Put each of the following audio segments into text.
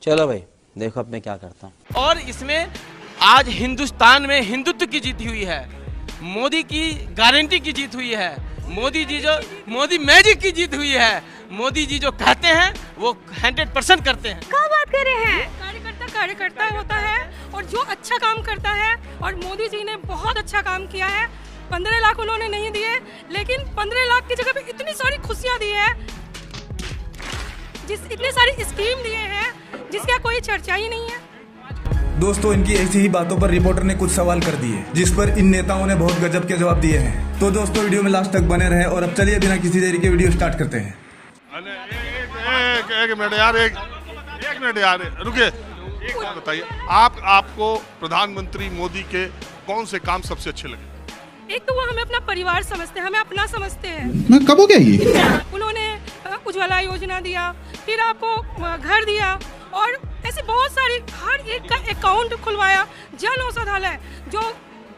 चलो भाई देखो अब मैं क्या करता हूँ। और इसमें आज हिंदुस्तान में हिंदुत्व की जीत हुई है, मोदी की गारंटी की जीत हुई है, मोदी मैजिक की जीत हुई है। मोदी जी जो कहते हैं वो 100% करते हैं। क्या बात कर रहे हैं? कार्यकर्ता कार्यकर्ता होता है और जो अच्छा काम करता है, और मोदी जी ने बहुत अच्छा काम किया है। 15 लाख उन्होंने नहीं दिए, लेकिन 15 लाख की जगह पे इतनी सारी खुशियां दी है, इतनी सारी स्कीम दिए हैं जिसका कोई चर्चा ही नहीं है। दोस्तों, इनकी ऐसी ही बातों पर रिपोर्टर ने कुछ सवाल कर दिए, जिस पर इन नेताओं ने बहुत गजब के जवाब दिए हैं। तो दोस्तों वीडियो में लास्ट तक बने रहे और अब चलिए बिना किसी देरी के वीडियो स्टार्ट करते हैं। एक मिनट यार, रुकिए। एक बात बताइए, आपको प्रधानमंत्री मोदी के कौन से काम सबसे अच्छे लगे? एक तो वो हमें अपना परिवार समझते हैं, हमें अपना समझते हैं। मैं कब हो गया ये? उन्होंने उज्ज्वला योजना दिया, फिर आपको घर दिया, और ऐसे बहुत सारी, हर एक का अकाउंट खुलवाया। जन औषधालय जो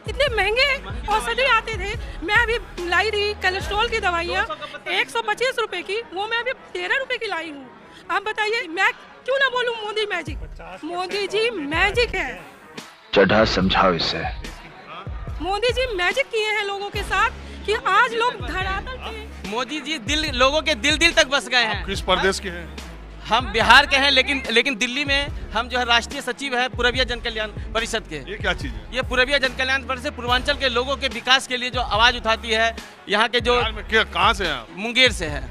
इतने महंगे औषधि आते थे, मैं अभी लाई थी कोलेस्ट्रॉल की दवाइयाँ 125 रुपए की, वो मैं अभी 13 रुपए की लाई हूँ। आप बताइए मैं क्यों ना बोलूँ मोदी मैजिक? मोदी जी मैजिक है। चढ़ा समझाओ इसे। मोदी जी मैजिक किए हैं लोगों के साथ कि आज लोग धड़ाधड़ पे। मोदी जी लोगों के दिल तक बस गए हैं। किस प्रदेश के हैं? हम बिहार के हैं, लेकिन दिल्ली में हम जो है राष्ट्रीय सचिव है पूर्वीय जन कल्याण परिषद के। ये क्या चीज है? ये पूर्वीय जन कल्याण परिषद पूर्वांचल के लोगों के विकास के लिए जो आवाज उठाती है। यहाँ के जो कहाँ से हैं? मुंगेर से है।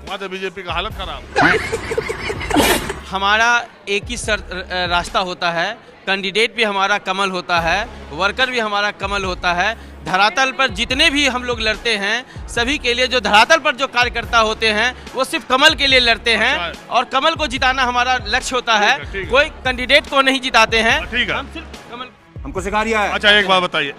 वहाँ तो बीजेपी का हालत खराब। हमारा एक ही रास्ता होता है, कैंडिडेट भी हमारा कमल होता है, वर्कर भी हमारा कमल होता है। धरातल पर जितने भी हम लोग लड़ते हैं, सभी के लिए जो धरातल पर जो कार्यकर्ता होते हैं वो सिर्फ कमल के लिए लड़ते हैं, और कमल को जिताना हमारा लक्ष्य होता है। कोई कैंडिडेट को नहीं जिताते हैं, हम सिर्फ कमल। हमको सिखा दिया है। अच्छा एक बात बताइए,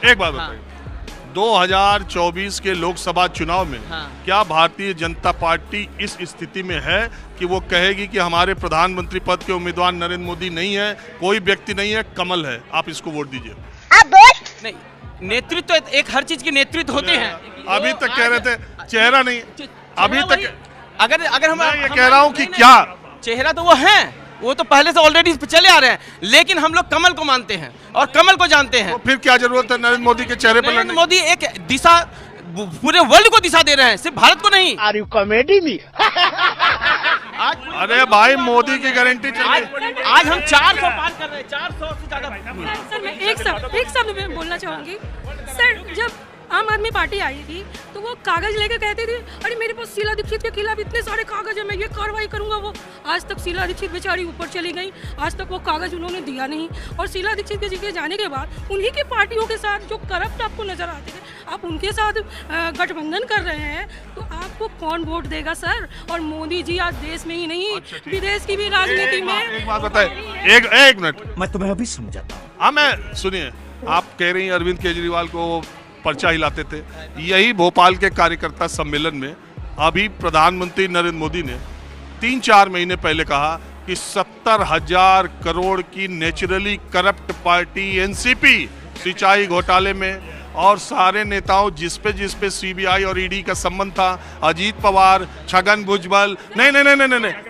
2024 के लोकसभा चुनाव में क्या भारतीय जनता पार्टी इस स्थिति में है कि वो कहेगी कि हमारे प्रधानमंत्री पद के उम्मीदवार नरेंद्र मोदी नहीं है, कोई व्यक्ति नहीं है, कमल है, आप इसको वोट दीजिए? नहीं, नेतृत्व एक हर चीज के नेतृत्व होते हैं। अभी तक कह रहे थे चेहरा नहीं, अभी तक अगर हम ये कह रहा हूँ कि क्या चेहरा तो वो है, वो तो पहले से ऑलरेडी चले आ रहे हैं, लेकिन हम लोग कमल को मानते हैं और कमल को जानते हैं। तो फिर क्या जरूरत है नरेंद्र मोदी के चेहरे पर? नरेंद्र मोदी एक दिशा, पूरे वर्ल्ड को दिशा दे रहे हैं, सिर्फ भारत को नहीं। Are you comedy me? अरे भाई मोदी की गारंटी आज हम 400 पार कर रहे हैं, 400 से ज्यादा। सर मैं एक शब्द में बोलना चाहूंगी। सर जब आम आदमी पार्टी आई थी तो वो कागज लेके कहते थे, अरे मेरे पास शीला दीक्षित के खिलाफ इतने सारे कागज है, मैं ये कार्रवाई करूंगा। वो आज तक शीला दीक्षित बेचारी ऊपर चली गई, आज तक वो कागज उन्होंने दिया नहीं। और शीला दीक्षित के जी जाने के बाद उन्हीं की पार्टियों के साथ जो करप्ट आपको नजर आते थे, आप उनके साथ गठबंधन कर रहे हैं, तो आपको कौन वोट देगा सर? और मोदी जी आज देश में ही नहीं, विदेश की भी राजनीति में। एक बात बताए, एक मिनट, मैं तुम्हें अभी समझाता हूँ। हाँ मैं सुनिए, आप कह रही हैं अरविंद केजरीवाल को पर्चा हिलाते थे। यही भोपाल के कार्यकर्ता सम्मेलन में अभी प्रधानमंत्री नरेंद्र मोदी ने 3-4 महीने पहले कहा कि 70,000 करोड़ की नेचुरली करप्ट पार्टी एनसीपी सिंचाई घोटाले में, और सारे नेताओं जिस पे सीबीआई और ईडी का संबंध था, अजीत पवार, छगन भुजबल, नहीं,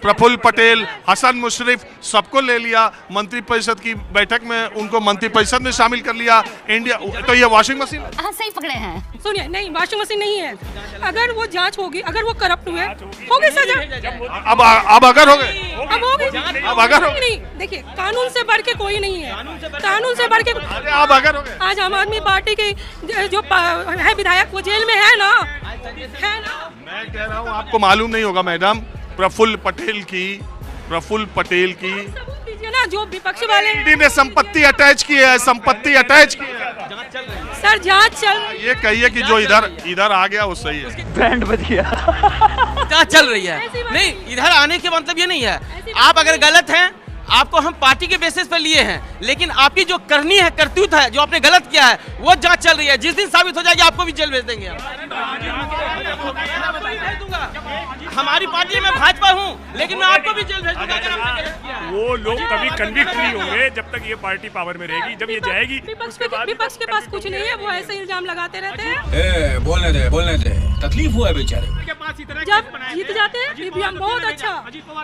प्रफुल्ल पटेल, हसन मुशर्रफ, सबको ले लिया मंत्रिपरिषद की बैठक में, उनको मंत्रिपरिषद में शामिल कर लिया। इंडिया तो ये वॉशिंग मशीन है। हाँ सही पकड़े हैं। सुनिए, नहीं वॉशिंग मशीन नहीं है। अगर वो जांच होगी, अगर वो करप्ट हुए, होगी सजा। अब अगर हो गए, अब अगर नहीं, देखिए कानून से बढ़ के कोई नहीं है, कानून से बढ़ के। अब अगर हो गए, आज आम आदमी पार्टी के जो है विधायक वो जेल में है ना। मैं कह रहा हूँ आपको मालूम नहीं होगा मैडम, प्रफुल्ल पटेल की ना, जो विपक्ष वाले ईडी ने संपत्ति अटैच की है, सर जांच चल। ये कहिए कि जो इधर आ गया वो सही है, ब्रांड बच गया। जांच चल रही है। नहीं, इधर आने के मतलब ये नहीं है, आप अगर गलत हैं, आपको हम पार्टी के बेसिस पर लिए हैं, लेकिन आपकी जो करनी है, करतूत है, जो आपने गलत किया है, वो जांच चल रही है। जिस दिन साबित हो जाएगी आपको भी जेल भेज देंगे हम। हमारी पार्टी में भाजपा हूँ, लेकिन मैं आपको भी जेल भेज दूंगा अगर आपने गलत किया है। वो लोग कभी कन्विक्ट नहीं होंगे जब तक ये पार्टी पावर में रहेगी। जब ये जाएगी विपक्ष के पास कुछ नहीं है, वो ऐसे इल्जाम लगाते रहते हैं। बोलने दे तकलीफ हुआ है बेचारे। जब जीत जाते हैं ईवीएम बहुत अच्छा,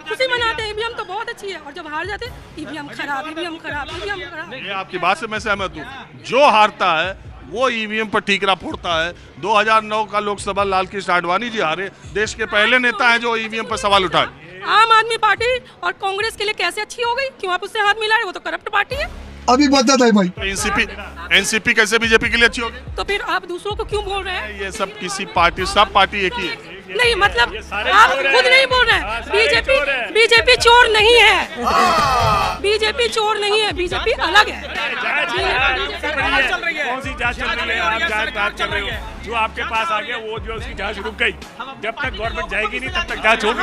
खुशी मनाते हैं, ईवीएम तो बहुत अच्छी है, और जब हार जाते हैं ईवीएम खराब, ईवीएम खराब, ईवीएम खराब। ये आपकी बात से मैं सहमत हूँ। जो हारता है वो ईवीएम पर ठीकरा फोड़ता है। 2009 का लोकसभा लाल कृष्ण आडवाणी जी हारे, देश के पहले नेता हैं जो ईवीएम पर सवाल उठाए। आम आदमी पार्टी और कांग्रेस के लिए कैसे अच्छी हो गई? क्यों आप उससे हाथ मिला रहे? वो तो करप्ट पार्टी है। अभी बता था भाई, एनसीपी कैसे बीजेपी के लिए अच्छी होगी? तो फिर आप दूसरों को क्यों बोल रहे हैं? ये सब किसी पार्टी, सब पार्टी एक ही है। नहीं, मतलब आप खुद नहीं बोल रहे हैं। बीजेपी चोर नहीं है, बीजेपी चोर नहीं है, बीजेपी अलग है। कौन सी जांच चल रही है? आप जांच कर रहे हो, जो आपके पास आ गया वो जो उसकी जांच रुक गई। जब तक गवर्नमेंट जाएगी नहीं तब तक जांच होगी।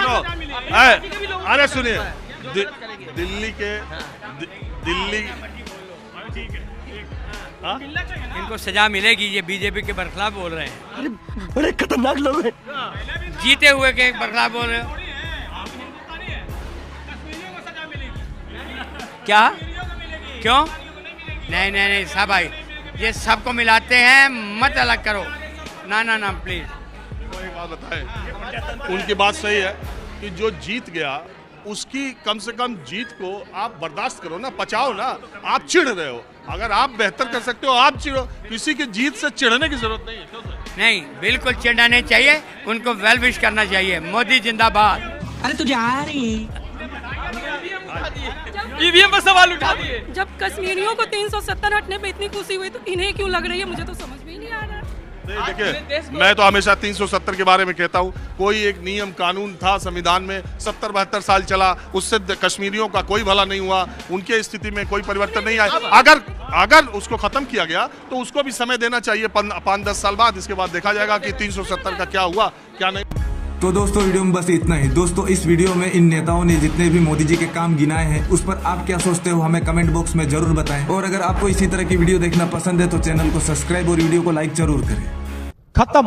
अरे सुनिए, दिल्ली इनको सजा मिलेगी। ये बीजेपी के बरखिलाफ बोल रहे हैं। बड़े खतरनाक लोग हैं। जीते हुए के बरखिलाफ बोल रहे हो क्या? क्यों? नहीं साहब भाई, ये सबको मिलाते हैं, मत अलग करो। ना प्लीज। एक बात बताएं, उनकी बात सही है कि जो जीत गया उसकी कम से कम जीत को आप बर्दाश्त करो ना, पचाओ ना। आप चिढ़ रहे हो, अगर आप बेहतर कर सकते हो आप चिढ़ो, किसी की जीत से चिढ़ने की जरूरत नहीं है। नहीं, बिल्कुल चिढ़ना नहीं चाहिए, उनको वेल विश करना चाहिए। मोदी जिंदाबाद। अरे तुझे आ रही ईवीएम पर सवाल उठा दिए। जब कश्मीरियों को 370 हटने पे इतनी खुशी हुई तो इन्हें क्यों लग रही है? मुझे तो समझ में ही नहीं आ रहा। देखिए, मैं तो हमेशा 370 के बारे में कहता हूँ। कोई एक नियम कानून था संविधान में, 70-72 साल चला, उससे कश्मीरियों का कोई भला नहीं हुआ, उनके स्थिति में कोई परिवर्तन नहीं आया। अगर उसको खत्म किया गया तो उसको भी समय देना चाहिए 5-10 साल बाद। इसके बाद देखा जाएगा कि 370 का क्या हुआ क्या नहीं। तो दोस्तों वीडियो में बस इतना ही। दोस्तों इस वीडियो में इन नेताओं ने जितने भी मोदी जी के काम गिनाए हैं उस पर आप क्या सोचते हो हमें कमेंट बॉक्स में जरूर बताएं। और अगर आपको इसी तरह की वीडियो देखना पसंद है तो चैनल को सब्सक्राइब और वीडियो को लाइक जरूर करें। खत्म।